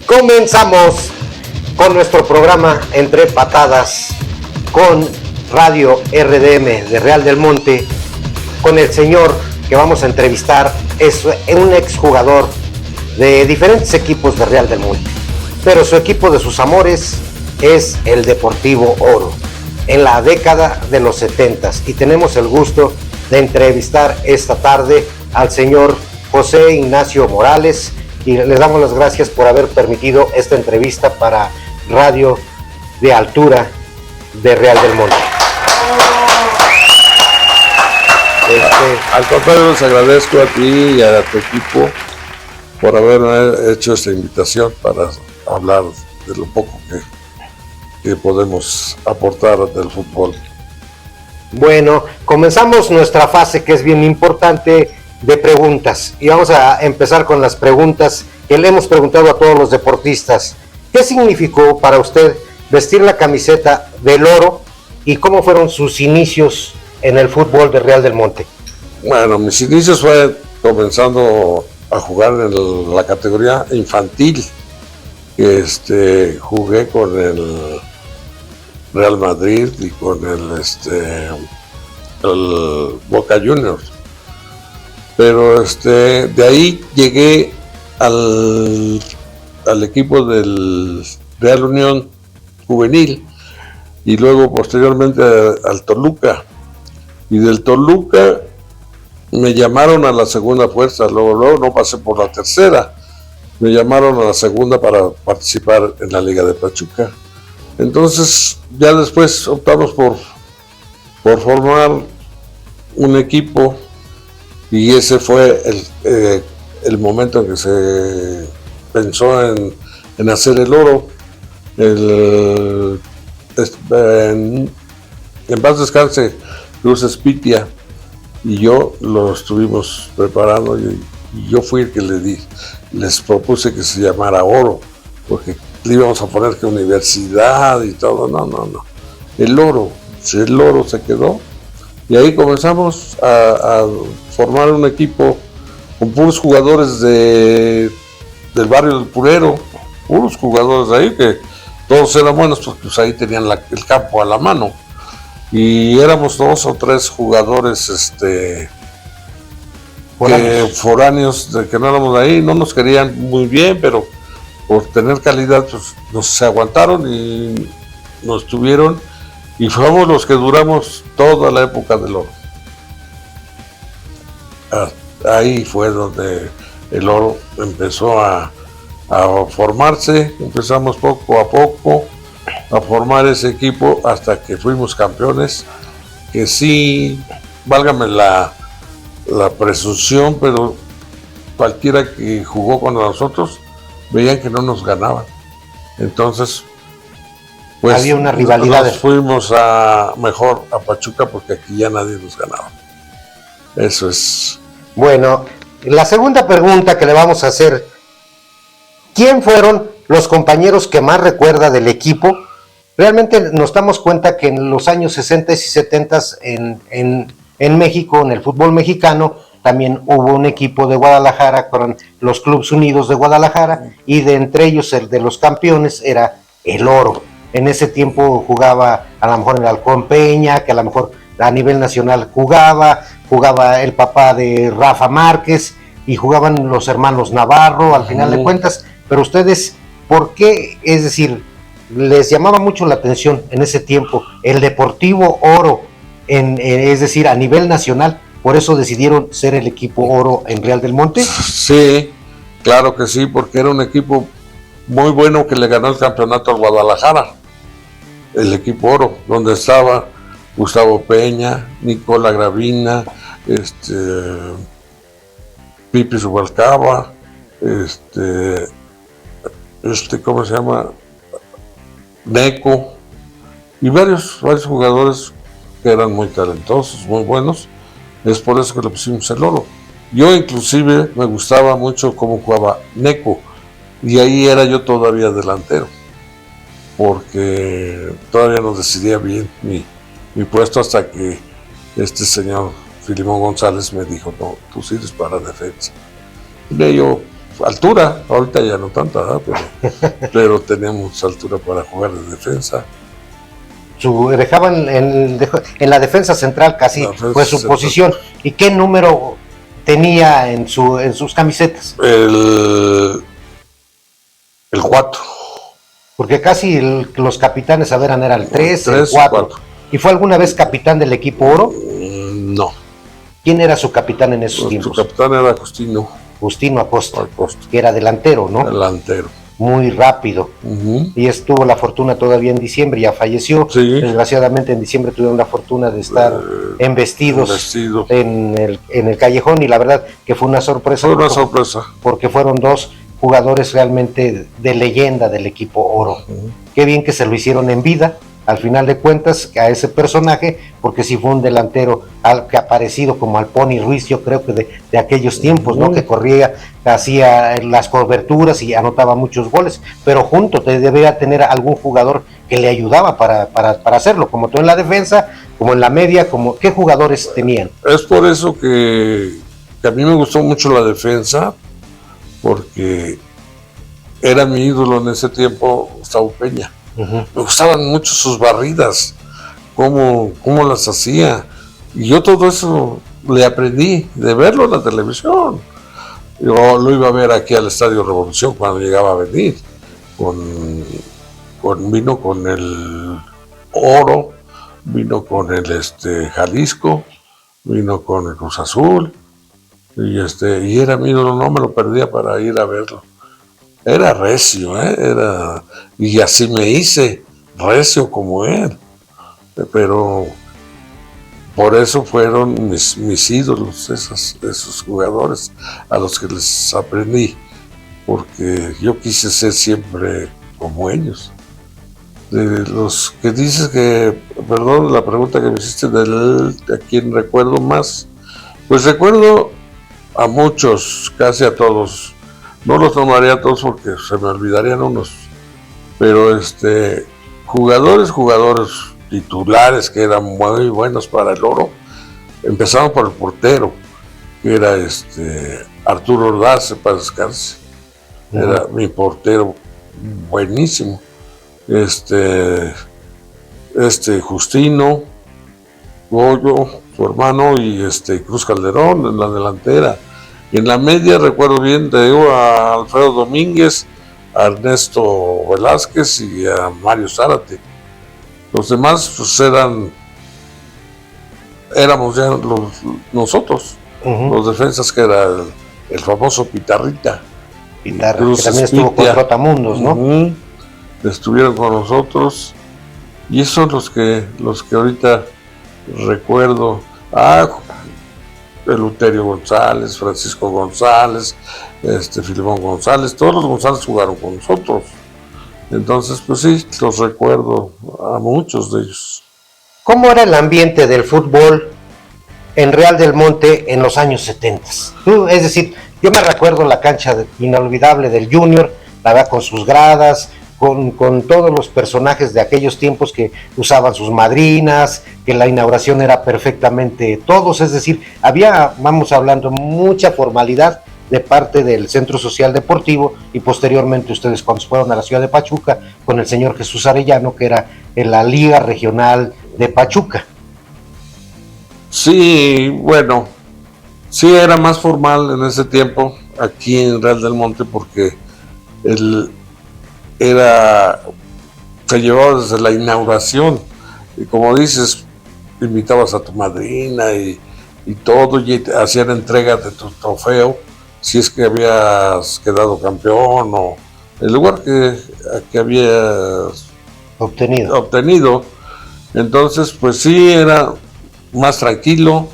Comenzamos con nuestro programa Entre Patadas con Radio RDM de Real del Monte, con el señor que vamos a entrevistar. Es un exjugador de diferentes equipos de Real del Monte, pero su equipo de sus amores es el Deportivo Oro, en la década de los 70s, y tenemos el gusto de entrevistar esta tarde al señor José Ignacio Morales, y les damos las gracias por haber permitido esta entrevista para Radio de Altura de Real del Monte. Al contrario, les agradezco a ti y a tu equipo por haberme hecho esta invitación para hablar de lo poco que podemos aportar del fútbol. Bueno, comenzamos nuestra fase, que es bien importante, de preguntas, y vamos a empezar con las preguntas que le hemos preguntado a todos los deportistas. ¿Qué significó para usted vestir la camiseta del Oro y cómo fueron sus inicios en el fútbol de Real del Monte? Bueno, mis inicios fue comenzando a jugar en la categoría infantil. Jugué con el Real Madrid y con el Boca Juniors. Pero de ahí llegué al equipo del Real Unión Juvenil y luego posteriormente al Toluca. Y del Toluca me llamaron a la segunda fuerza, luego no pasé por la tercera. Me llamaron a la segunda para participar en la Liga de Pachuca. Entonces ya después optamos por formar un equipo, y ese fue el momento en que se pensó en hacer el Oro. En paz descanse Luz Espitia y yo lo estuvimos preparando, y yo fui el que les propuse que se llamara Oro, porque le íbamos a poner que universidad y todo. No. El Oro se quedó, y ahí comenzamos a formar un equipo con puros jugadores del barrio del Purero, puros jugadores de ahí que todos eran buenos, porque pues ahí tenían el campo a la mano, y éramos 2 o 3 jugadores foráneos de que no éramos de ahí. No nos querían muy bien, pero por tener calidad pues se aguantaron y nos tuvieron, y fuimos los que duramos toda la época del Oro. Ahí fue donde el Oro empezó a formarse. Empezamos poco a poco a formar ese equipo hasta que fuimos campeones, que sí, válgame la presunción, pero cualquiera que jugó con nosotros veían que no nos ganaban. Entonces, pues había una rivalidad. Nos fuimos mejor a Pachuca, porque aquí ya nadie nos ganaba. Eso es. Bueno, la segunda pregunta que le vamos a hacer: ¿quién fueron los compañeros que más recuerda del equipo? Realmente nos damos cuenta que en los años 60 y 70 en México, en el fútbol mexicano, también hubo un equipo de Guadalajara con los Clubes Unidos de Guadalajara, y de entre ellos el de los campeones era el Oro. En ese tiempo jugaba a lo mejor el Halcón Peña, que a lo mejor a nivel nacional jugaba el papá de Rafa Márquez, y jugaban los hermanos Navarro, al final de cuentas. Pero ustedes, ¿por qué? Es decir, les llamaba mucho la atención en ese tiempo el Deportivo Oro, es decir, a nivel nacional. ¿Por eso decidieron ser el equipo Oro en Real del Monte? Sí, claro que sí, porque era un equipo muy bueno que le ganó el campeonato al Guadalajara, el equipo Oro, donde estaba Gustavo Peña, Nicola Gravina, Pipi Subalcaba, ¿cómo se llama? Neco, y varios jugadores que eran muy talentosos, muy buenos. Es por eso que le pusimos el Oro. Yo inclusive me gustaba mucho cómo jugaba Neco, y ahí era yo todavía delantero, porque todavía no decidía bien mi puesto, hasta que este señor Filimón González me dijo: no, tú sirves para defensa. Y yo altura, ahorita ya no tanta, ¿verdad? Pero teníamos altura para jugar de defensa. Dejaban en la defensa central casi fue su posición. ¿Y qué número tenía en sus camisetas? El 4. Porque casi los capitanes eran el 3, el 4. ¿Y fue alguna vez capitán del equipo oro? No. ¿Quién era su capitán en esos tiempos? Su capitán era Justino Acosta, que era delantero, ¿no? Delantero. Muy rápido. Y tuvo la fortuna todavía en diciembre, ya falleció. Sí. Desgraciadamente en diciembre tuvieron la fortuna de estar embestidos en el callejón, y la verdad que fue una sorpresa. Porque fueron dos jugadores realmente de leyenda del equipo oro. Qué bien que se lo hicieron en vida, al final de cuentas, a ese personaje, porque sí fue un delantero que ha parecido como al Pony Ruiz, yo creo que de aquellos tiempos, ¿no? Que corría, hacía las coberturas y anotaba muchos goles, pero junto debería tener algún jugador que le ayudaba para hacerlo, como tú en la defensa, como en la media, ¿qué jugadores tenían? Es por eso que a mí me gustó mucho la defensa, porque era mi ídolo en ese tiempo, Gustavo Peña. Me gustaban mucho sus barridas, cómo las hacía, y yo todo eso le aprendí de verlo en la televisión. Yo lo iba a ver aquí al Estadio Revolución cuando llegaba a venir, vino con el Oro, vino con el Jalisco, vino con el Cruz Azul, y era mi ídolo, no me lo perdía para ir a verlo. Era recio, y así me hice recio como él, pero por eso fueron mis ídolos, esos jugadores a los que les aprendí, porque yo quise ser siempre como ellos. De los que dices perdón, la pregunta que me hiciste a quién recuerdo más, pues recuerdo a muchos, casi a todos. No los tomaría a todos porque se me olvidarían unos, pero jugadores titulares que eran muy buenos para el oro. Empezamos por el portero, que era Arturo Ordaz, para descansar. Era mi portero buenísimo. Justino, Goyo, su hermano, y Cruz Calderón en la delantera. En la media recuerdo bien, te digo, a Alfredo Domínguez, a Ernesto Velázquez y a Mario Zárate. Los demás pues éramos ya nosotros, los defensas, que era el famoso Pitarrita, que también estuvo con Trotamundos, ¿no? Estuvieron con nosotros, y esos son los que ahorita recuerdo. Eleuterio González, Francisco González, Filemón González, todos los González jugaron con nosotros. Entonces, pues sí, los recuerdo a muchos de ellos. ¿Cómo era el ambiente del fútbol en Real del Monte en los años 70? Es decir, yo me recuerdo la cancha inolvidable del Junior, la verdad, con sus gradas, con todos los personajes de aquellos tiempos que usaban sus madrinas, que la inauguración era perfectamente todos, es decir, había, vamos hablando, mucha formalidad de parte del Centro Social Deportivo, y posteriormente ustedes cuando fueron a la ciudad de Pachuca con el señor Jesús Arellano, que era en la Liga Regional de Pachuca. Sí, bueno, sí era más formal en ese tiempo aquí en Real del Monte, porque se llevaba desde la inauguración, y como dices, invitabas a tu madrina y todo, y hacían entrega de tu trofeo si es que habías quedado campeón o el lugar que habías obtenido. Entonces, pues sí, era más tranquilo.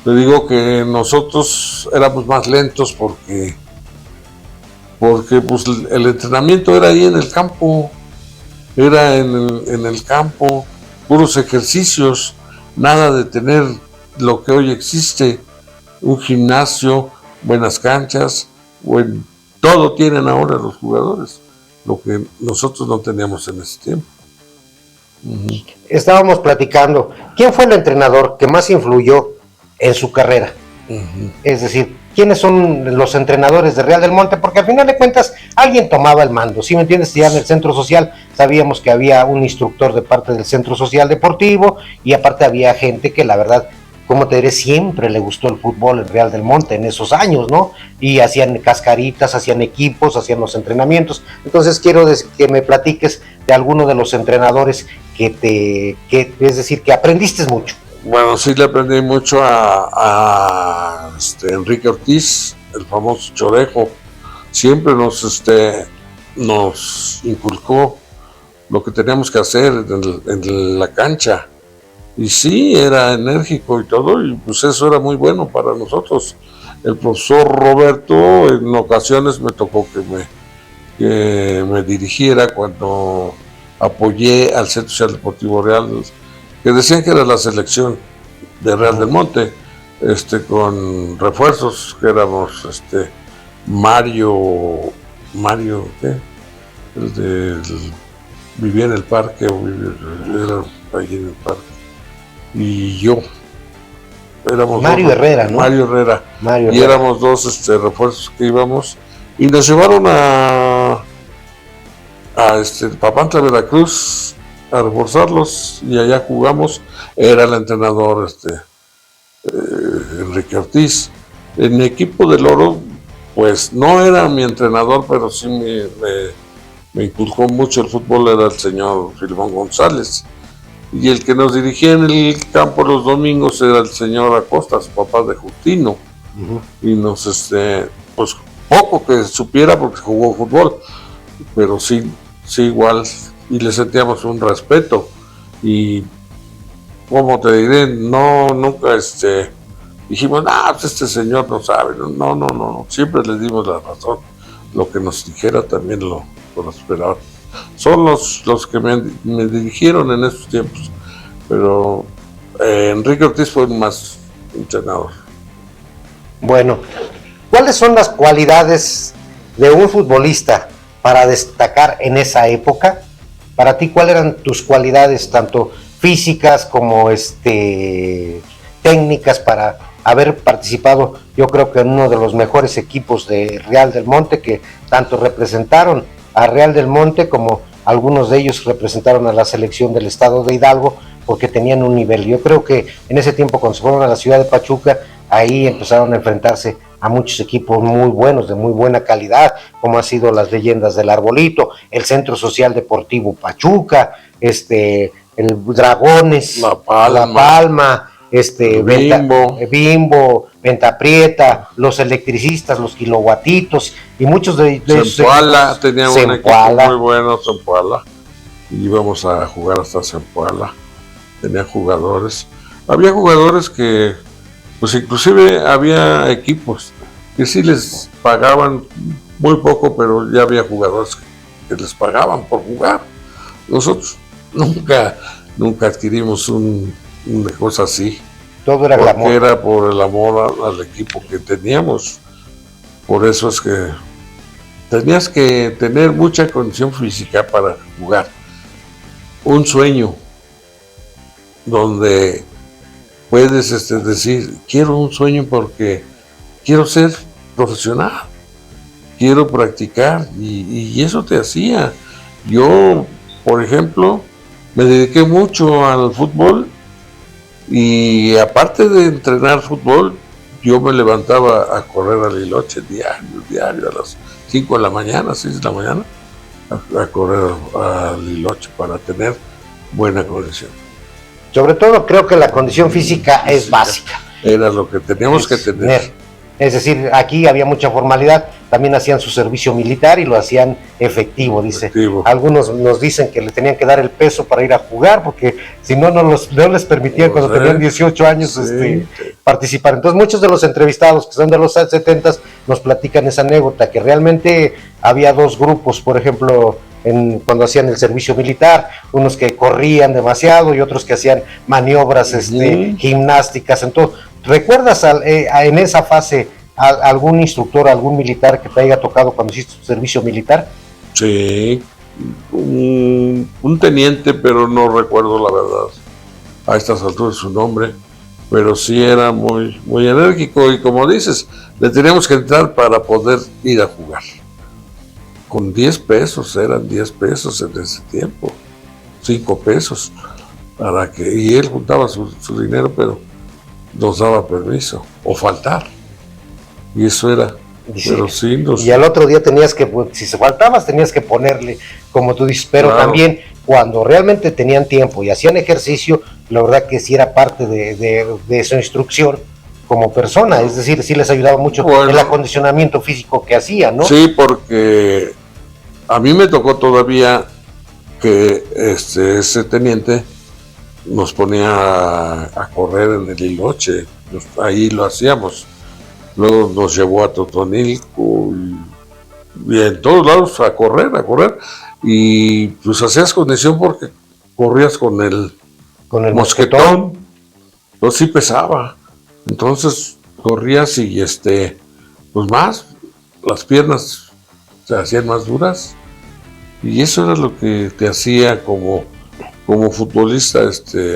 Te digo que nosotros éramos más lentos porque pues el entrenamiento era ahí en el campo, era en el campo, puros ejercicios, nada de tener lo que hoy existe, un gimnasio, buenas canchas, todo tienen ahora los jugadores, lo que nosotros no teníamos en ese tiempo. Estábamos platicando, ¿quién fue el entrenador que más influyó en su carrera? Es decir, quiénes son los entrenadores de Real del Monte, porque al final de cuentas alguien tomaba el mando, ¿sí me entiendes? Ya en el centro social sabíamos que había un instructor de parte del centro social deportivo y aparte había gente que la verdad, como te diré, siempre le gustó el fútbol en Real del Monte en esos años, ¿no? Y hacían cascaritas, hacían equipos, hacían los entrenamientos. Entonces quiero que me platiques de alguno de los entrenadores que es decir, que aprendiste mucho. Bueno, sí le aprendí mucho a Enrique Ortiz, el famoso Chorejo. Siempre nos inculcó lo que teníamos que hacer en la cancha. Y sí, era enérgico y todo, y pues eso era muy bueno para nosotros. El profesor Roberto en ocasiones me tocó que me dirigiera cuando apoyé al Centro Social Deportivo Real, que decían que era la selección de Real del Monte, con refuerzos que éramos Mario, ¿qué? Vivía en el parque, era allí en el parque, y yo. Éramos Mario dos, Herrera, ¿no? Mario Herrera. Y éramos dos refuerzos que íbamos, y nos llevaron a Papantla, Veracruz, a reforzarlos, y allá jugamos. Era el entrenador Enrique Ortiz. En mi equipo del Oro, pues no era mi entrenador, pero sí me inculcó mucho el fútbol, era el señor Filimón González. Y el que nos dirigía en el campo los domingos era el señor Acosta, su papá de Justino. Y nos, pues poco que supiera porque jugó fútbol, pero sí igual, y le sentíamos un respeto. Y como te diré, nunca dijimos, pues este señor no sabe, no, siempre le dimos la razón. Lo que nos dijera también lo esperaba. Son los que me dirigieron en esos tiempos, pero Enrique Ortiz fue más entrenador. Bueno, ¿cuáles son las cualidades de un futbolista para destacar en esa época? Para ti, ¿cuáles eran tus cualidades, tanto físicas como técnicas, para haber participado, yo creo que en uno de los mejores equipos de Real del Monte, que tanto representaron a Real del Monte como algunos de ellos representaron a la selección del estado de Hidalgo, porque tenían un nivel? Yo creo que en ese tiempo, cuando se fueron a la ciudad de Pachuca, ahí empezaron a enfrentarse a muchos equipos muy buenos, de muy buena calidad, como han sido las Leyendas del Arbolito, el Centro Social Deportivo Pachuca, el Dragones, La Palma, Bimbo, Venta Prieta, los Electricistas, los Kiloguatitos y muchos de Zempoala tenía un equipo muy bueno, Zempoala, y íbamos a jugar hasta Zempoala. Tenía jugadores, había jugadores que, pues inclusive había equipos que sí les pagaban muy poco, pero ya había jugadores que les pagaban por jugar. Nosotros nunca adquirimos una cosa así. Todo era porque glamour. Era por el amor al equipo que teníamos. Por eso es que tenías que tener mucha condición física para jugar. Un sueño donde puedes decir, quiero un sueño porque quiero ser profesional, quiero practicar, y eso te hacía. Yo, por ejemplo, me dediqué mucho al fútbol, y aparte de entrenar fútbol, yo me levantaba a correr al Liloche diario a las 5 de la mañana, 6 de la mañana, a correr al Liloche para tener buena condición. Sobre todo creo que la condición física es básica. Era lo que teníamos que tener. Es decir, aquí había mucha formalidad, también hacían su servicio militar y lo hacían efectivo, dice. Algunos nos dicen que le tenían que dar el peso para ir a jugar, porque si no, no les permitían cuando tenían 18 años participar. Entonces muchos de los entrevistados que son de los 70s nos platican esa anécdota, que realmente había dos grupos, por ejemplo, cuando hacían el servicio militar, unos que corrían demasiado y otros que hacían maniobras gimnásticas. Entonces, ¿recuerdas en esa fase algún instructor, algún militar que te haya tocado cuando hiciste tu servicio militar? Sí, un teniente, pero no recuerdo la verdad a estas alturas su nombre, pero sí era muy, muy enérgico y como dices, le teníamos que entrar para poder ir a jugar. Con 10 pesos, eran 10 pesos en ese tiempo, 5 pesos, y él juntaba su dinero, pero nos daba permiso, o faltar, y eso era, Sí. pero sí nos... Y al otro día tenías que, si se faltabas, tenías que ponerle, como tú dices, pero Claro. también cuando realmente tenían tiempo y hacían ejercicio, la verdad que sí era parte de su instrucción como persona, es decir, sí les ayudaba mucho Bueno. el acondicionamiento físico que hacían, ¿no? Sí, porque a mí me tocó todavía que ese teniente nos ponía a correr en el Hiloche, ahí lo hacíamos. Luego nos llevó a Totonilco y en todos lados a correr, y pues hacías condición porque corrías con el mosquetón, entonces sí pesaba, entonces corrías y pues más, las piernas se hacían más duras y eso era lo que te hacía como futbolista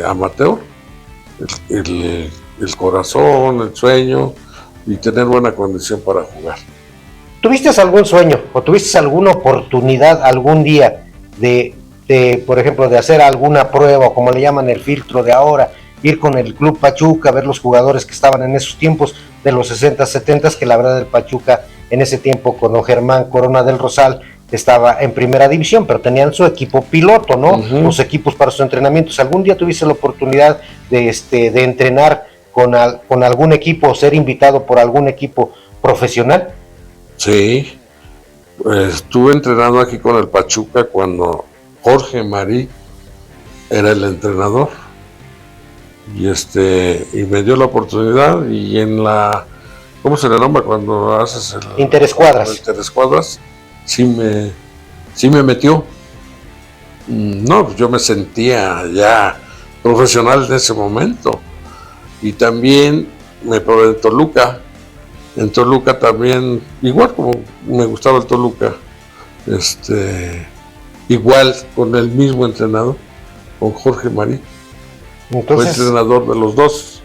amateur, el corazón, el sueño y tener buena condición para jugar. ¿Tuviste algún sueño o tuviste alguna oportunidad algún día de, por ejemplo, de hacer alguna prueba, o como le llaman el filtro de ahora, ir con el Club Pachuca, ver los jugadores que estaban en esos tiempos de los 60, 70, que la verdad el Pachuca en ese tiempo con don Germán Corona del Rosal estaba en primera división, pero tenían su equipo piloto, ¿no? Los equipos para sus entrenamientos. ¿Algún día tuviste la oportunidad de entrenar con algún equipo o ser invitado por algún equipo profesional? Sí, estuve entrenando aquí con el Pachuca cuando Jorge Marí era el entrenador y me dio la oportunidad y en la, ¿cómo se le nombra cuando haces el interescuadras? Interescuadras, sí me metió. No, pues yo me sentía ya profesional en ese momento y también me probé en Toluca. En Toluca también, igual como me gustaba el Toluca, igual con el mismo entrenador, con Jorge Marí. Entonces, fue entrenador de los dos.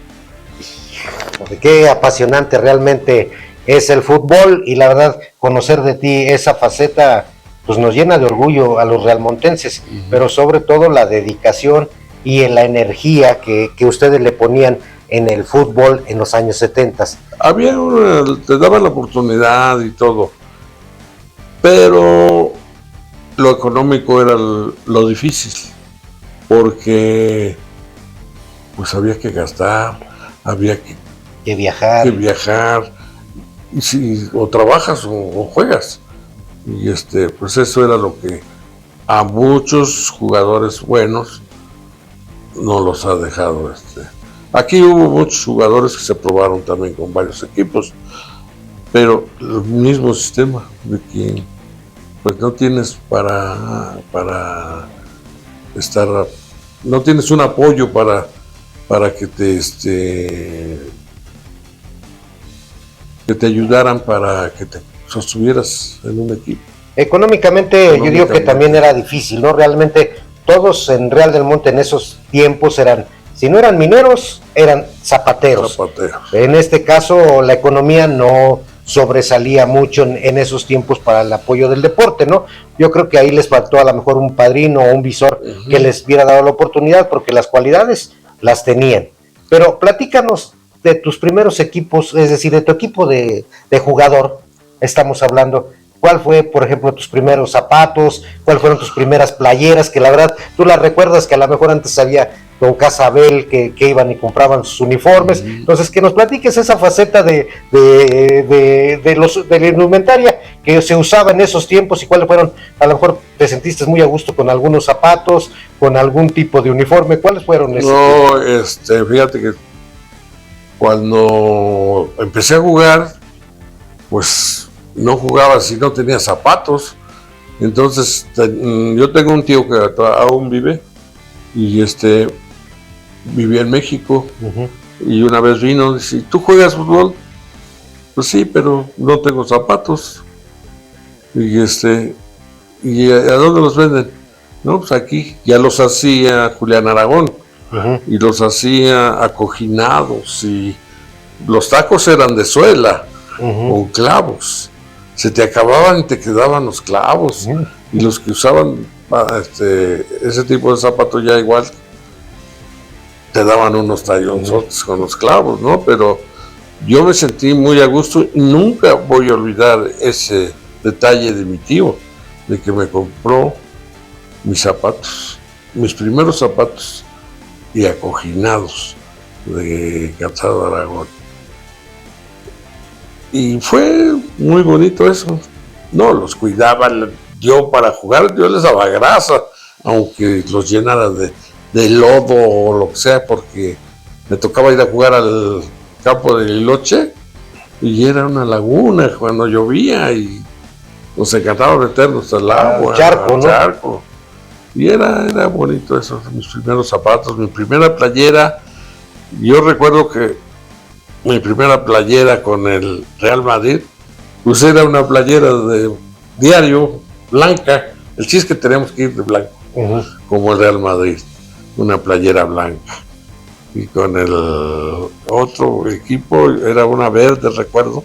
Qué apasionante realmente es el fútbol y la verdad conocer de ti esa faceta pues nos llena de orgullo a los realmontenses, pero sobre todo la dedicación y la energía que ustedes le ponían en el fútbol en los años 70. Te daban la oportunidad y todo, pero lo económico era lo difícil, porque pues había que gastar, había que viajar, y si o trabajas o juegas, y pues eso era lo que a muchos jugadores buenos no los ha dejado. Aquí hubo muchos jugadores que se probaron también con varios equipos, pero el mismo sistema de que pues no tienes para estar, no tienes un apoyo para que te ayudaran para que te sostuvieras en un equipo. Económicamente yo digo que también era difícil, ¿no? Realmente todos en Real del Monte en esos tiempos eran, si no eran mineros, eran zapateros. En este caso la economía no sobresalía mucho en esos tiempos para el apoyo del deporte, ¿no? Yo creo que ahí les faltó a lo mejor un padrino o un visor que les hubiera dado la oportunidad, porque las cualidades las tenían. Pero platícanos de tus primeros equipos, es decir, de tu equipo de jugador, estamos hablando. ¿Cuál fue, por ejemplo, tus primeros zapatos? ¿Cuáles fueron tus primeras playeras? Que la verdad, tú las recuerdas que a lo mejor antes había don Casabel que iban y compraban sus uniformes. Entonces, que nos platiques esa faceta de la indumentaria que se usaba en esos tiempos y cuáles fueron, a lo mejor te sentiste muy a gusto con algunos zapatos, con algún tipo de uniforme. ¿Cuáles fueron esos? No, fíjate que cuando empecé a jugar, pues no jugaba si no tenía zapatos. Entonces yo tengo un tío que aún vive y vivía en México y una vez vino y dice, ¿tú juegas fútbol? Pues sí, pero no tengo zapatos. Y ¿y a dónde los venden? No, pues aquí ya los hacía Julián Aragón, y los hacía acoginados, y los tacos eran de suela, con clavos. Se te acababan y te quedaban los clavos, y los que usaban ese tipo de zapatos ya igual te daban unos tallonzotes con los clavos, ¿no? Pero yo me sentí muy a gusto y nunca voy a olvidar ese detalle de mi tío, de que me compró mis zapatos, mis primeros zapatos y acoginados de Calzado Aragón. Y fue muy bonito eso. No, los cuidaba yo para jugar, yo les daba grasa, aunque los llenara de lodo o lo que sea, porque me tocaba ir a jugar al campo de Liloche y era una laguna cuando llovía y nos encantaba meternos al agua, al charco. Y era bonito eso, mis primeros zapatos, mi primera playera. Yo recuerdo que mi primera playera con el Real Madrid, pues era una playera de diario, blanca. El chiste es que teníamos que ir de blanco, como el Real Madrid, una playera blanca. Y con el otro equipo era una verde, recuerdo,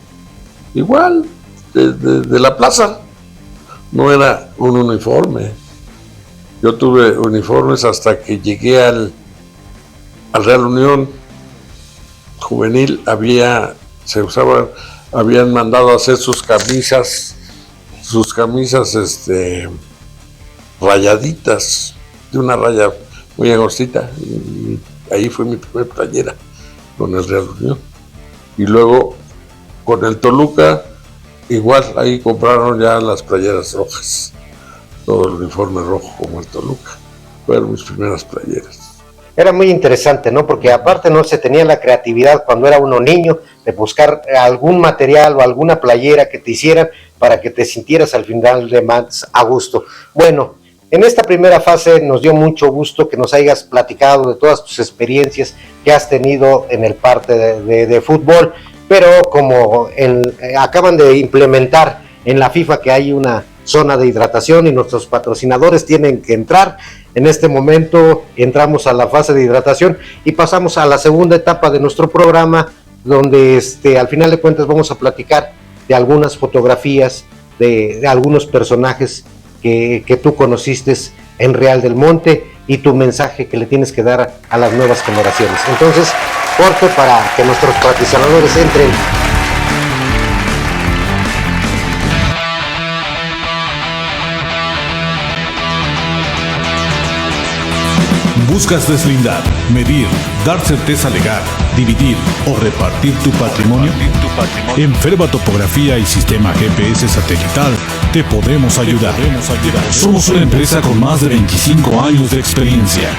igual, de la plaza. No era un uniforme. Yo tuve uniformes hasta que llegué al Real Unión Juvenil. Habían mandado a hacer sus camisas rayaditas, de una raya muy angostita. Y ahí fue mi primera playera con el Real Unión. Y luego con el Toluca, igual, ahí compraron ya las playeras rojas, todo el uniforme rojo como el Toluca. Fueron mis primeras playeras. Era muy interesante, ¿no? Porque aparte no se tenía la creatividad cuando era uno niño de buscar algún material o alguna playera que te hicieran para que te sintieras al final de más a gusto. Bueno, en esta primera fase nos dio mucho gusto que nos hayas platicado de todas tus experiencias que has tenido en el parte de fútbol, pero como acaban de implementar en la FIFA que hay una zona de hidratación y nuestros patrocinadores tienen que entrar, en este momento entramos a la fase de hidratación y pasamos a la segunda etapa de nuestro programa, donde al final de cuentas vamos a platicar de algunas fotografías de algunos personajes que tú conociste en Real del Monte y tu mensaje que le tienes que dar a las nuevas generaciones. Entonces, corte para que nuestros patrocinadores entren. ¿Buscas deslindar, medir, dar certeza legal, dividir o repartir tu patrimonio? En Ferva Topografía y Sistema GPS Satelital te podemos ayudar. Somos una empresa con más de 25 años de experiencia.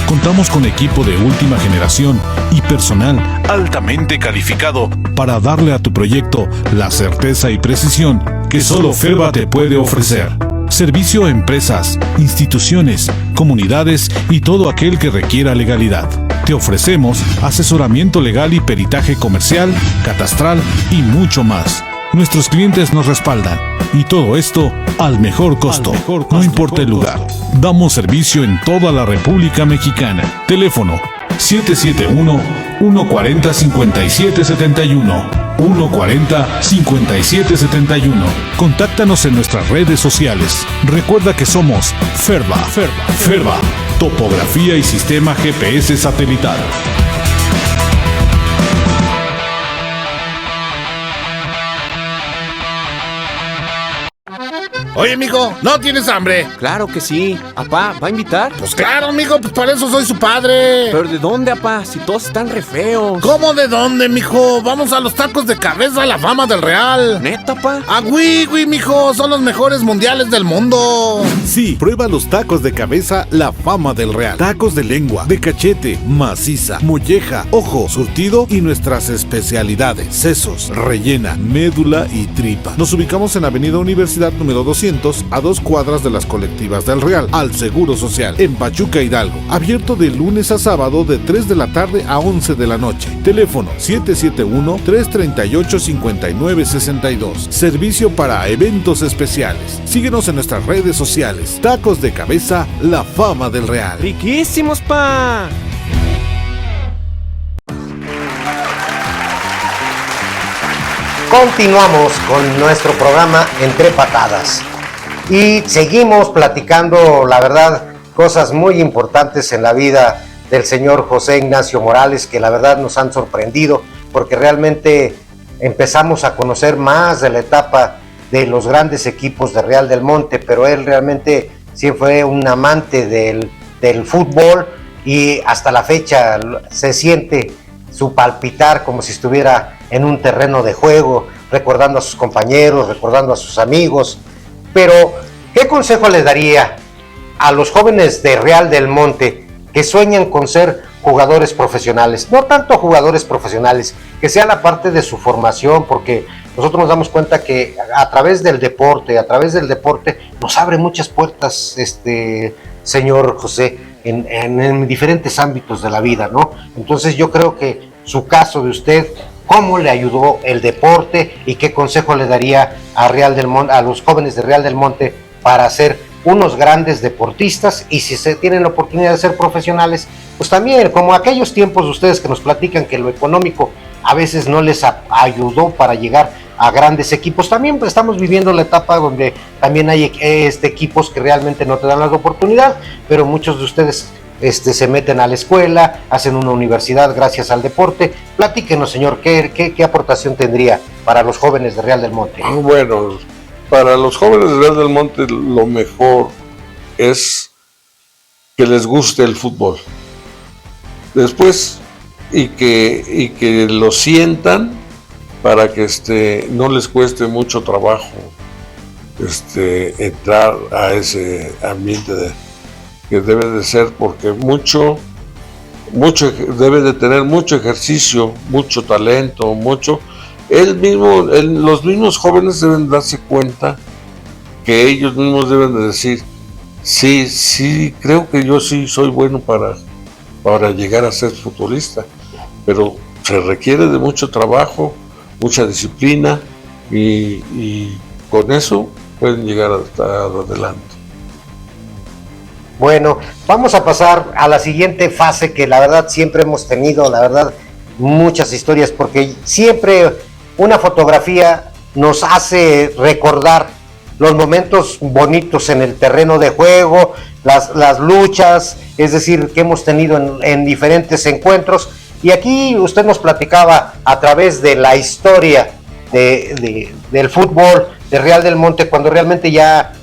Contamos con equipo de última generación y personal altamente calificado para darle a tu proyecto la certeza y precisión que solo Ferva te puede ofrecer. Servicio a empresas, instituciones, comunidades y todo aquel que requiera legalidad. Te ofrecemos asesoramiento legal y peritaje comercial, catastral y mucho más. Nuestros clientes nos respaldan y todo esto al mejor costo, no importa el lugar. Damos servicio en toda la República Mexicana. Teléfono 771-140-5771. 140-5771. Contáctanos en nuestras redes sociales. Recuerda que somos Ferva. Topografía y Sistema GPS Satelital. Oye, mijo, ¿no tienes hambre? Claro que sí. Apá, ¿va a invitar? Pues claro, mijo, pues para eso soy su padre. ¿Pero de dónde, apá? Si todos están re feos. ¿Cómo de dónde, mijo? Vamos a los tacos de cabeza, la fama del Real. ¿Neta, apá? ¡Ah, güey, mijo! Son los mejores mundiales del mundo. Sí, prueba los tacos de cabeza, la fama del Real. Tacos de lengua, de cachete, maciza, molleja, ojo, surtido y nuestras especialidades: sesos, rellena, médula y tripa. Nos ubicamos en Avenida Universidad número 200, a 2 cuadras de las colectivas del Real, al Seguro Social, en Pachuca, Hidalgo. Abierto de lunes a sábado de 3 de la tarde a 11 de la noche. Teléfono 771-338-5962. Servicio para eventos especiales. Síguenos en nuestras redes sociales. Tacos de cabeza, la fama del Real. ¡Riquísimos, pa! Continuamos con nuestro programa Entre Patadas y seguimos platicando, la verdad, cosas muy importantes en la vida del señor José Ignacio Morales, que la verdad nos han sorprendido porque realmente empezamos a conocer más de la etapa de los grandes equipos de Real del Monte, pero él realmente sí fue un amante del fútbol y hasta la fecha se siente su palpitar como si estuviera en un terreno de juego, recordando a sus compañeros, recordando a sus amigos. Pero, ¿qué consejo le daría a los jóvenes de Real del Monte que sueñan con ser jugadores profesionales? No tanto jugadores profesionales, que sea la parte de su formación, porque nosotros nos damos cuenta que a través del deporte nos abre muchas puertas, señor José, en diferentes ámbitos de la vida, ¿no? Entonces yo creo que su caso de usted, cómo le ayudó el deporte y qué consejo le daría a los jóvenes de Real del Monte para ser unos grandes deportistas, y si se tienen la oportunidad de ser profesionales, pues también, como aquellos tiempos de ustedes que nos platican que lo económico a veces no les ayudó para llegar a grandes equipos, también pues estamos viviendo la etapa donde también hay equipos que realmente no te dan la oportunidad, pero muchos de ustedes se meten a la escuela, hacen una universidad gracias al deporte. Platíquenos, señor, ¿qué aportación tendría para los jóvenes de Real del Monte? Bueno, para los jóvenes de Real del Monte lo mejor es que les guste el fútbol. Después, y que lo sientan para que no les cueste mucho trabajo entrar a ese ambiente que debe de ser, porque mucho debe de tener mucho ejercicio, mucho talento, los mismos jóvenes deben darse cuenta que ellos mismos deben de decir, sí, creo que yo sí soy bueno para llegar a ser futbolista, pero se requiere de mucho trabajo, mucha disciplina, y con eso pueden llegar hasta adelante. Bueno, vamos a pasar a la siguiente fase, que la verdad siempre hemos tenido, la verdad, muchas historias, porque siempre una fotografía nos hace recordar los momentos bonitos en el terreno de juego, las luchas, es decir, que hemos tenido en diferentes encuentros. Y aquí usted nos platicaba a través de la historia del fútbol de Real del Monte, cuando realmente ya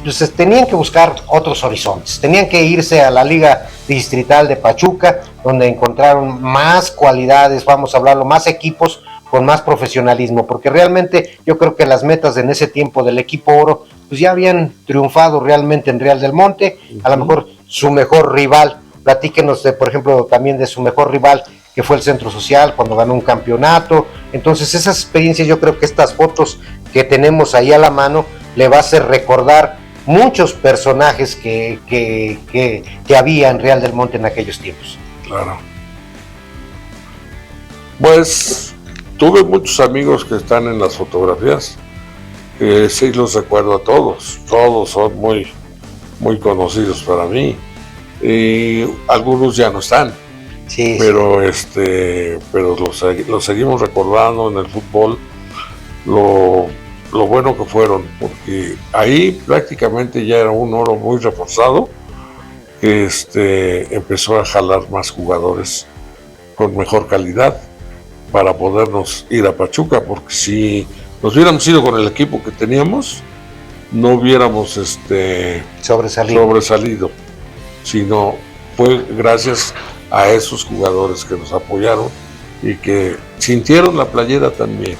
pues, tenían que buscar otros horizontes, tenían que irse a la Liga Distrital de Pachuca, donde encontraron más cualidades, vamos a hablarlo, más equipos con más profesionalismo, porque realmente yo creo que las metas en ese tiempo del equipo oro, pues ya habían triunfado realmente en Real del Monte. A lo mejor su mejor rival, platíquenos por ejemplo, también de su mejor rival, que fue el Centro Social, cuando ganó un campeonato. Entonces esas experiencias, yo creo que estas fotos que tenemos ahí a la mano, le va a hacer recordar muchos personajes que había en Real del Monte en aquellos tiempos. Claro. Pues tuve muchos amigos que están en las fotografías, sí los recuerdo a todos son muy, muy conocidos para mí, y algunos ya no están, sí, pero los seguimos recordando en el fútbol, lo bueno que fueron, porque ahí prácticamente ya era un oro muy reforzado, que empezó a jalar más jugadores con mejor calidad para podernos ir a Pachuca, porque si nos hubiéramos ido con el equipo que teníamos, no hubiéramos sobresalido, sino fue gracias a esos jugadores que nos apoyaron y que sintieron la playera también,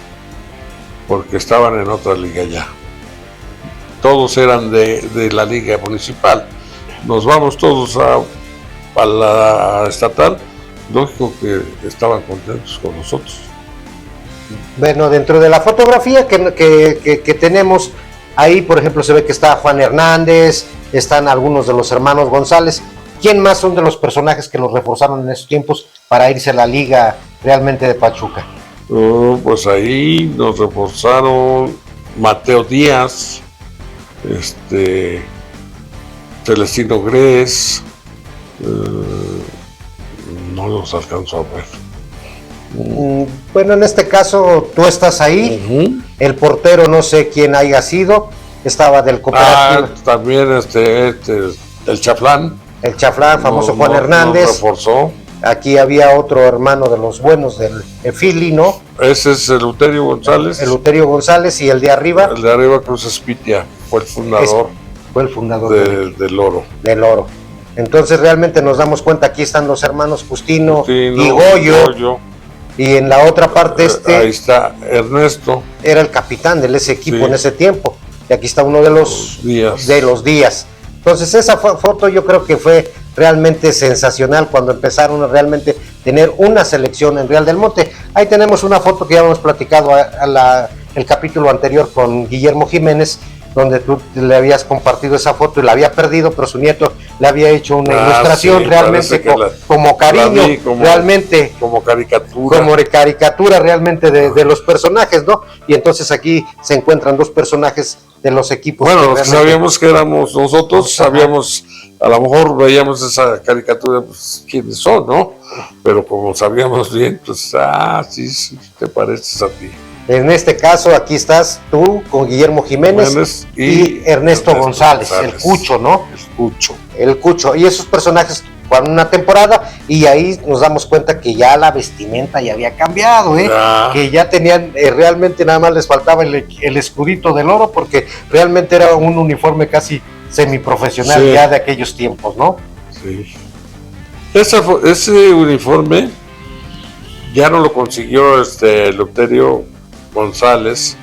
porque estaban en otra liga ya. Todos eran de la liga municipal. Nos vamos todos a la estatal, lógico que estaban contentos con nosotros. Bueno, dentro de la fotografía que tenemos ahí, por ejemplo, se ve que está Juan Hernández, están algunos de los hermanos González. ¿Quién más son de los personajes que los reforzaron en esos tiempos para irse a la liga realmente de Pachuca? Pues ahí nos reforzaron Mateo Díaz, Celestino Gres, no los alcanzo a ver. Bueno, en este caso tú estás ahí, Ujú. el portero no sé quién haya sido, estaba del Cooperativo, También el Chaflán. el Chaflán, famoso No- Juan no- Hernández. no reforzó. Aquí había otro hermano de los buenos, del Fili, ¿no? Ese es el Eleuterio González. El Luterio González, y el de arriba El de arriba, Cruz Espitia, fue el fundador fue el fundador del Oro. del Oro. Entonces realmente nos damos cuenta, aquí están los hermanos Justino Justino, y Goyo, y en la otra parte Ahí está Ernesto. era el capitán de ese equipo Sí. en ese tiempo, y aquí está uno de los días. Entonces esa foto yo creo que fue realmente sensacional cuando empezaron a realmente tener una selección en Real del Monte. Ahí tenemos una foto que ya hemos platicado el capítulo anterior con Guillermo Jiménez, donde tú le habías compartido esa foto y la había perdido, pero su nieto le había hecho una ilustración sí, realmente parece que como cariño, la vi realmente como caricatura. como de caricatura realmente de los personajes, ¿no? Y entonces aquí se encuentran dos personajes de los equipos. Bueno, que los que realmente- sabíamos que éramos nosotros, Ajá. sabíamos, a lo mejor veíamos esa caricatura, pues quiénes son, ¿no? Pero como sabíamos bien, pues, sí, te pareces a ti. En este caso, aquí estás tú con Guillermo Jiménez Jiménez y Ernesto González, el Cucho, ¿no? El Cucho. El Cucho. Y esos personajes jugaron una temporada y ahí nos damos cuenta que ya la vestimenta ya había cambiado, ¿eh? Ya. Que ya tenían, realmente nada más les faltaba el escudito del oro, porque realmente era un uniforme casi semiprofesional Sí. ya de aquellos tiempos, ¿no? Sí. Ese uniforme ya no lo consiguió Eleuterio González,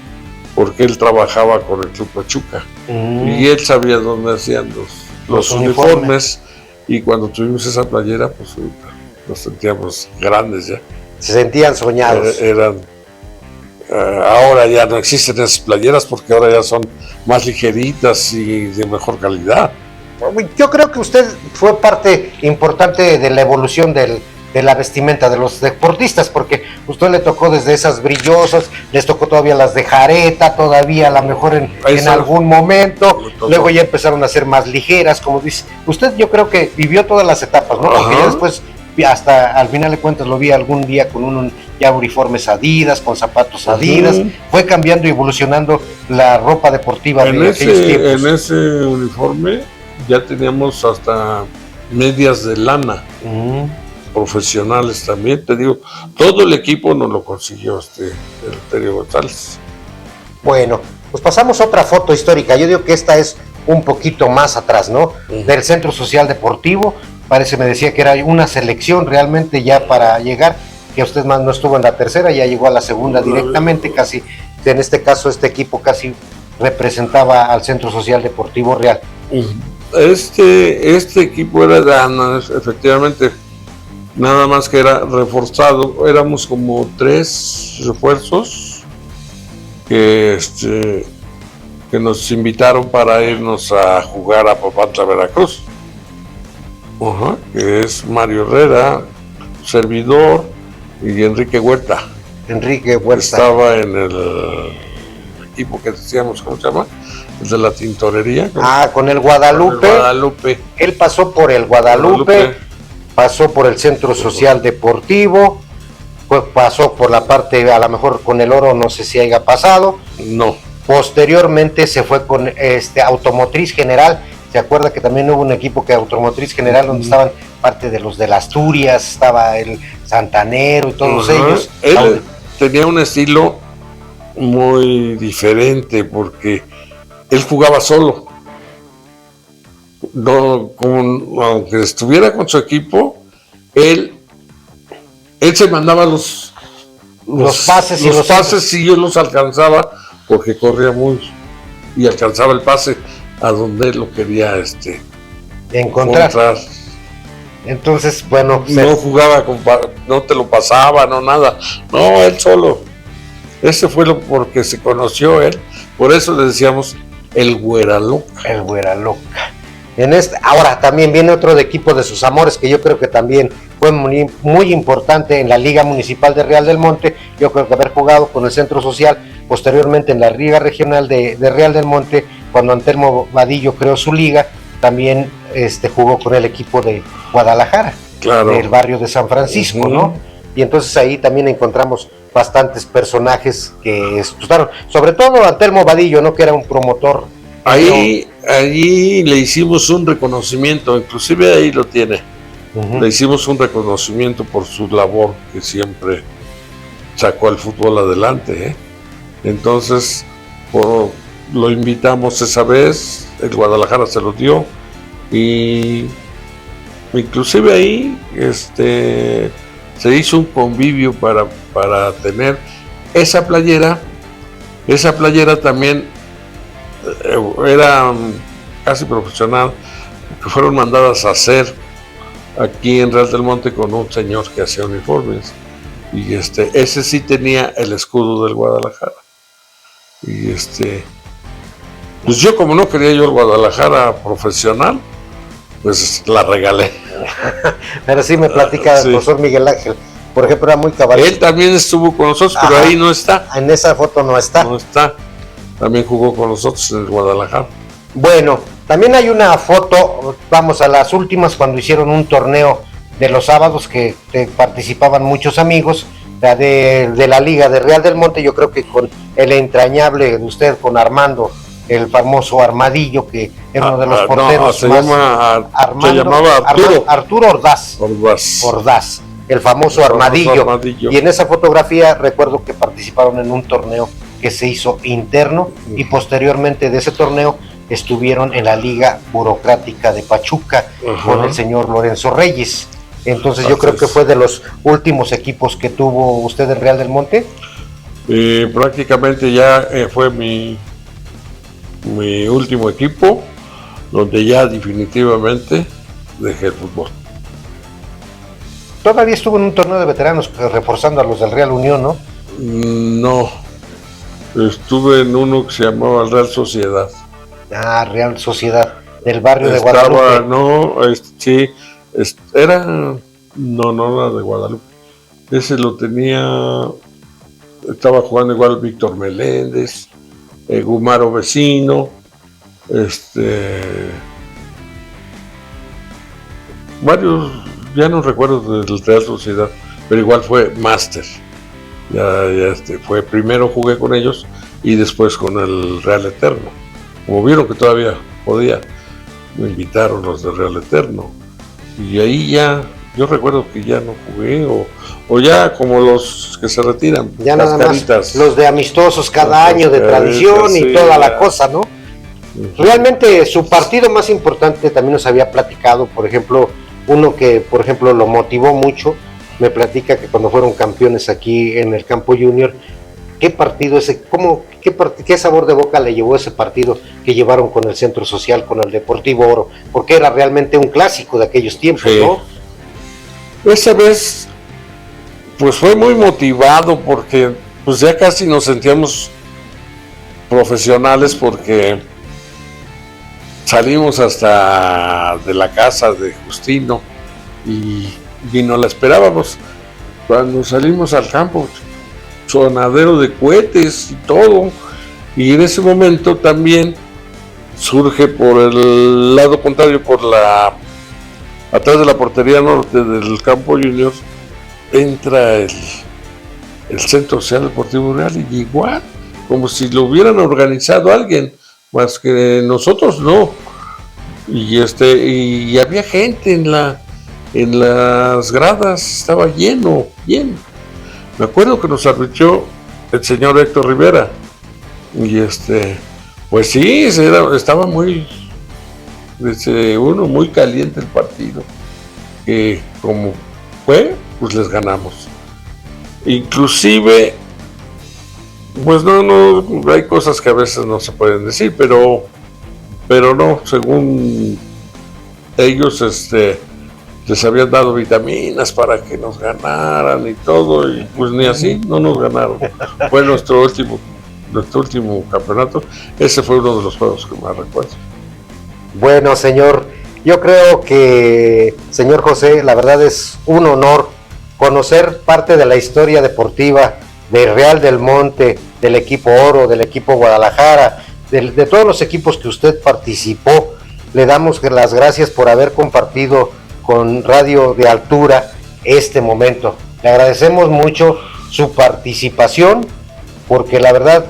porque él trabajaba con el Club Pachuca y él sabía dónde hacían los uniformes, y cuando tuvimos esa playera, pues nos sentíamos grandes ya. Se sentían soñados. Ahora ya no existen esas playeras, porque ahora ya son más ligeritas y de mejor calidad. Yo creo que usted fue parte importante de la evolución de la vestimenta de los deportistas, porque usted le tocó desde esas brillosas, les tocó todavía las de jareta, todavía a lo mejor en algún momento, luego ya empezaron a ser más ligeras, como dice. Usted, yo creo que vivió todas las etapas, ¿no? Porque ya después, hasta al final de cuentas, lo vi algún día con ya uniformes Adidas, con zapatos Adidas, fue cambiando y evolucionando la ropa deportiva de aquellos tiempos. En ese uniforme ya teníamos hasta medias de lana. Profesionales también, te digo, todo el equipo nos lo consiguió Eleuterio González. Bueno, pues pasamos a otra foto histórica. Yo digo que esta es un poquito más atrás, ¿no? Del Centro Social Deportivo. Me decía que era una selección realmente ya para llegar, que usted más no estuvo en la tercera, ya llegó a la segunda directamente, casi, en este caso este equipo casi representaba al Centro Social Deportivo Real. Este equipo era efectivamente, nada más que era reforzado, éramos como 3 refuerzos que nos invitaron para irnos a jugar a Papantla, Veracruz. Que es Mario Herrera, servidor, y Enrique Huerta. Enrique Huerta. Estaba en el equipo que decíamos, ¿cómo se llama? El de la tintorería. Con el Guadalupe. Él pasó por el Guadalupe. Pasó por el Centro Social Deportivo, pasó por la parte, a lo mejor con el Oro, no sé si haya pasado. No. Posteriormente se fue con Automotriz General. ¿Se acuerda que también hubo un equipo que Automotriz General, donde estaban parte de los de la Asturias, estaba el Santanero y todos ellos? Él tenía un estilo muy diferente, porque él jugaba solo. No, aunque estuviera con su equipo, él se mandaba los pases y yo los alcanzaba, porque corría muy y alcanzaba el pase a donde él lo quería encontrar. Entonces, bueno, no jugaba no te lo pasaba, no nada, no, él solo. Ese fue porque se conoció él, por eso le decíamos el Güera Loca. El Güera Loca. Ahora también viene otro de equipo de sus amores, que yo creo que también fue muy, muy importante en la Liga Municipal de Real del Monte. Yo creo que haber jugado con el Centro Social, posteriormente en la Liga Regional de Real del Monte, cuando Antelmo Vadillo creó su liga, también jugó con el equipo de Guadalajara, claro, del barrio de San Francisco, ¿no? y entonces ahí también encontramos bastantes personajes que estaban, sobre todo Antelmo Vadillo, ¿no? Que era un promotor. Ahí le hicimos un reconocimiento, inclusive ahí lo tiene. Le hicimos un reconocimiento por su labor que siempre sacó al fútbol adelante, ¿eh? Entonces lo invitamos esa vez, el Guadalajara se lo dio, y inclusive ahí se hizo un convivio para tener esa playera. Esa playera también era casi profesional, que fueron mandadas a hacer aquí en Real del Monte con un señor que hacía uniformes, y ese sí tenía el escudo del Guadalajara, y pues yo, como no quería yo el Guadalajara profesional, pues la regalé. Pero sí me platica el profesor Miguel Ángel, por ejemplo, era muy caballero. Él también estuvo con nosotros, pero ahí no está. En esa foto no está. No está. También jugó con nosotros en el Guadalajara. Bueno, también hay una foto, vamos a las últimas, cuando hicieron un torneo de los sábados que participaban muchos amigos de la Liga de Real del Monte. Yo creo que con el entrañable de usted, con Armando, el famoso Armadillo, que era uno de los porteros se llamaba Arturo Ordaz, el famoso Armadillo. Y en esa fotografía recuerdo que participaron en un torneo que se hizo interno, y posteriormente de ese torneo estuvieron en la Liga Burocrática de Pachuca con el señor Lorenzo Reyes. Entonces yo creo que fue de los últimos equipos que tuvo usted en Real del Monte. Prácticamente ya fue mi último equipo, donde ya definitivamente dejé el fútbol. Todavía estuvo en un torneo de veteranos reforzando a los del Real Unión, ¿no? No, estuve en uno que se llamaba Real Sociedad. Real Sociedad, del barrio de Guadalupe. No era de Guadalupe. Ese lo tenía, estaba jugando igual Víctor Meléndez, Gumaro Vecino, varios, ya no recuerdo del Real Sociedad, pero igual fue máster. Fue primero jugué con ellos y después con el Real Eterno. Como vieron que todavía podía, me invitaron los de Real Eterno, y ahí ya, yo recuerdo que ya no jugué, o ya como los que se retiran, ya nada más los de amistosos cada año de tradición y toda la cosa, ¿no? Realmente su partido más importante también nos había platicado, por ejemplo, uno que por ejemplo lo motivó mucho, me platica que cuando fueron campeones aquí en el Campo Junior, ¿qué partido ese? ¿Qué sabor de boca le llevó ese partido que llevaron con el Centro Social, con el Deportivo Oro? Porque era realmente un clásico de aquellos tiempos, ¿no? Esa vez, pues fue muy motivado, porque pues ya casi nos sentíamos profesionales, porque salimos hasta de la casa de Justino y no la esperábamos. Cuando salimos al campo, sonadero de cohetes y todo, y en ese momento también surge por el lado contrario, atrás de la portería norte del Campo Junior, entra el Centro Social Deportivo Real, y igual, como si lo hubieran organizado alguien, más que nosotros no, y había gente en las gradas, estaba lleno. Me acuerdo que nos arbitró el señor Héctor Rivera, y pues sí, estaba muy caliente el partido, que como fue, pues les ganamos. Inclusive, pues no, hay cosas que a veces no se pueden decir, pero no, según ellos, les habían dado vitaminas para que nos ganaran y todo, y pues ni así, no nos ganaron. Fue nuestro último campeonato. Ese fue uno de los juegos que más recuerdo. Bueno, señor, yo creo que, señor José, la verdad es un honor conocer parte de la historia deportiva de Real del Monte, del equipo Oro, del equipo Guadalajara, de todos los equipos que usted participó. Le damos las gracias por haber compartido con Radio de Altura este momento. Le agradecemos mucho su participación, porque la verdad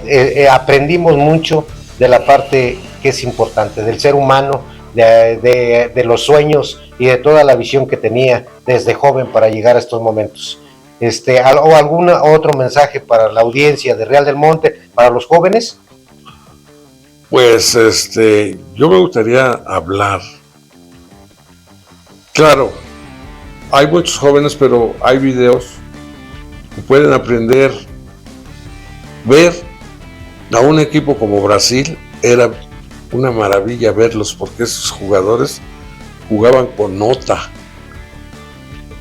aprendimos mucho de la parte que es importante, del ser humano, de los sueños y de toda la visión que tenía desde joven para llegar a estos momentos. ¿O algún otro mensaje para la audiencia de Real del Monte, para los jóvenes? Pues yo me gustaría hablar. Claro, hay muchos jóvenes, pero hay videos que pueden aprender. Ver a un equipo como Brasil era una maravilla verlos, porque esos jugadores jugaban con nota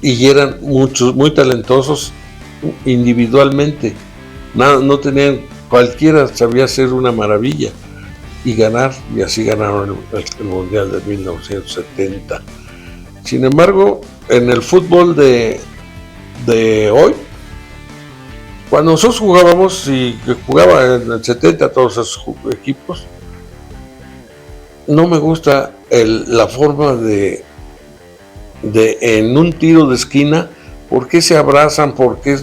y eran muchos, muy talentosos individualmente. No tenían, cualquiera sabía hacer una maravilla y ganar, y así ganaron el Mundial de 1970. Sin embargo, en el fútbol de hoy, cuando nosotros jugábamos, y jugaba en el 70 todos esos equipos, no me gusta la forma de en un tiro de esquina, por qué se abrazan, por qué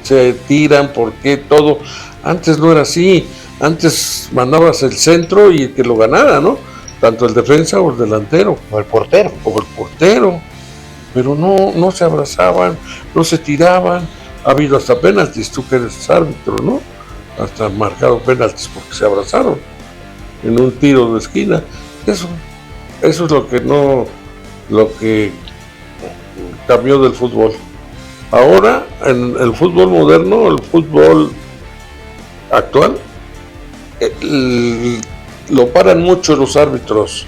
se tiran, por qué todo. Antes no era así. Antes mandabas el centro y el que lo ganara, ¿no? Tanto el defensa o el delantero. O el portero. Pero no se abrazaban, no se tiraban. Ha habido hasta penaltis, tú que eres árbitro, ¿no? Hasta han marcado penaltis porque se abrazaron en un tiro de esquina. Eso es lo que cambió del fútbol. Ahora, en el fútbol moderno, el fútbol actual, lo paran mucho los árbitros,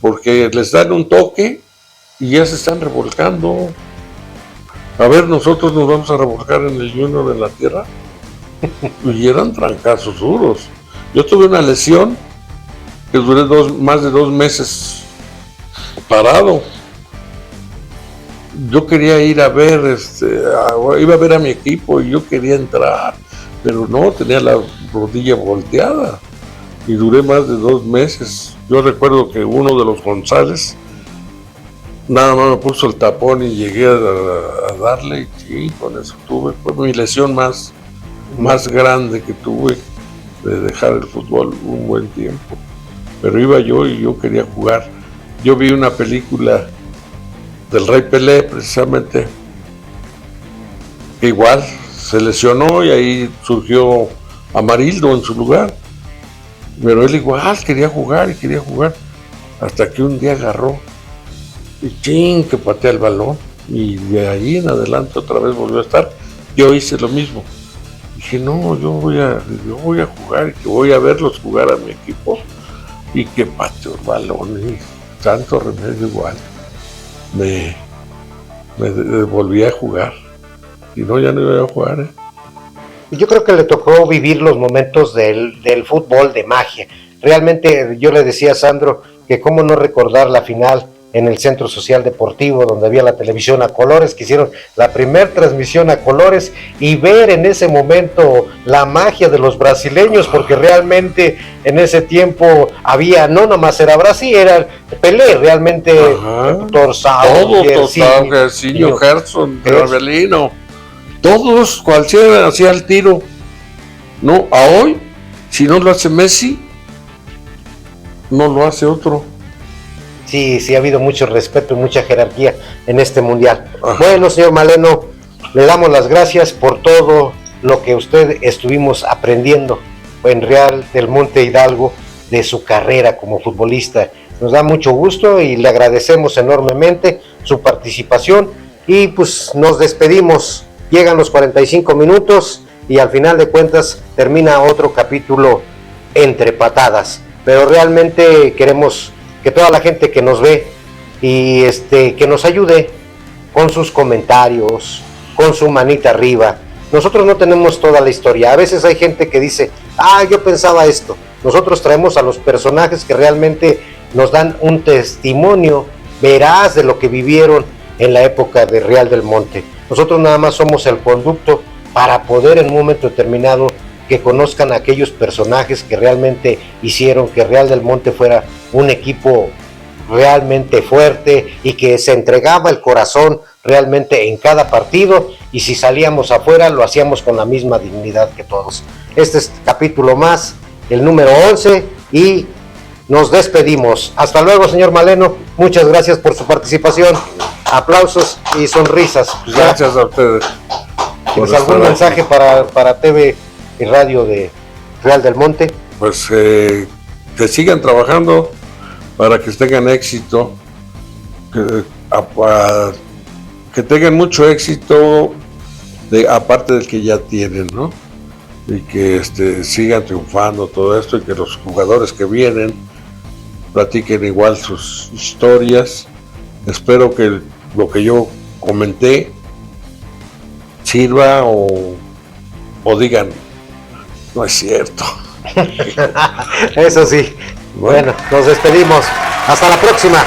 porque les dan un toque y ya se están revolcando. A ver, nosotros nos vamos a revolcar en el Junior de la Tierra. Y eran trancazos duros. Yo tuve una lesión que duré más de 2 meses parado. Yo quería ir a ver, iba a ver a mi equipo y yo quería entrar, pero no, tenía la rodilla volteada y duré más de 2 meses. Yo recuerdo que uno de los González nada más me puso el tapón y llegué a darle, y con eso fue mi lesión más grande que tuve, de dejar el fútbol un buen tiempo. Pero iba yo y yo quería jugar. Yo vi una película del Rey Pelé, precisamente, que igual se lesionó y ahí surgió Amarildo en su lugar. Pero él igual quería jugar, hasta que un día agarró y que patea el balón, y de ahí en adelante otra vez volvió a estar. Yo hice lo mismo. Dije, no, yo voy a jugar, y que voy a verlos jugar a mi equipo, y que pateó el balón, y tanto remedio igual. Me volví a jugar, y no, ya no iba a jugar. Yo creo que le tocó vivir los momentos del fútbol de magia. Realmente yo le decía a Sandro que cómo no recordar la final en el Centro Social Deportivo, donde había la televisión a colores, que hicieron la primera transmisión a colores, y ver en ese momento la magia de los brasileños, porque realmente en ese tiempo había, no nomás era Brasil, era Pelé, realmente Torsau, Gersinho, Gerson, Ravelino, todos, cualquiera hacía el tiro. No, a hoy, si no lo hace Messi, no lo hace otro. Sí, ha habido mucho respeto y mucha jerarquía en este mundial. Bueno, señor Maleno, le damos las gracias por todo lo que usted estuvimos aprendiendo en Real del Monte Hidalgo de su carrera como futbolista. Nos da mucho gusto y le agradecemos enormemente su participación, y pues nos despedimos. Llegan los 45 minutos y al final de cuentas termina otro capítulo entre patadas, pero realmente queremos que toda la gente que nos ve y que nos ayude con sus comentarios, con su manita arriba. Nosotros no tenemos toda la historia. A veces hay gente que dice, yo pensaba esto. Nosotros traemos a los personajes que realmente nos dan un testimonio veraz de lo que vivieron en la época de Real del Monte. Nosotros nada más somos el conducto para poder en un momento determinado que conozcan a aquellos personajes que realmente hicieron que Real del Monte fuera un equipo realmente fuerte y que se entregaba el corazón realmente en cada partido, y si salíamos afuera lo hacíamos con la misma dignidad que todos. Este es capítulo más, el número 11, y nos despedimos. Hasta luego, señor Maleno, muchas gracias por su participación, aplausos y sonrisas. Gracias a ustedes. ¿Tienes algún mensaje para TV y radio de Real del Monte? Pues que sigan trabajando para que tengan éxito, que tengan mucho éxito aparte del que ya tienen, ¿no? Y que sigan triunfando todo esto, y que los jugadores que vienen platiquen igual sus historias. Espero que lo que yo comenté sirva o digan, no es cierto. Eso sí. Bueno, nos despedimos. Hasta la próxima.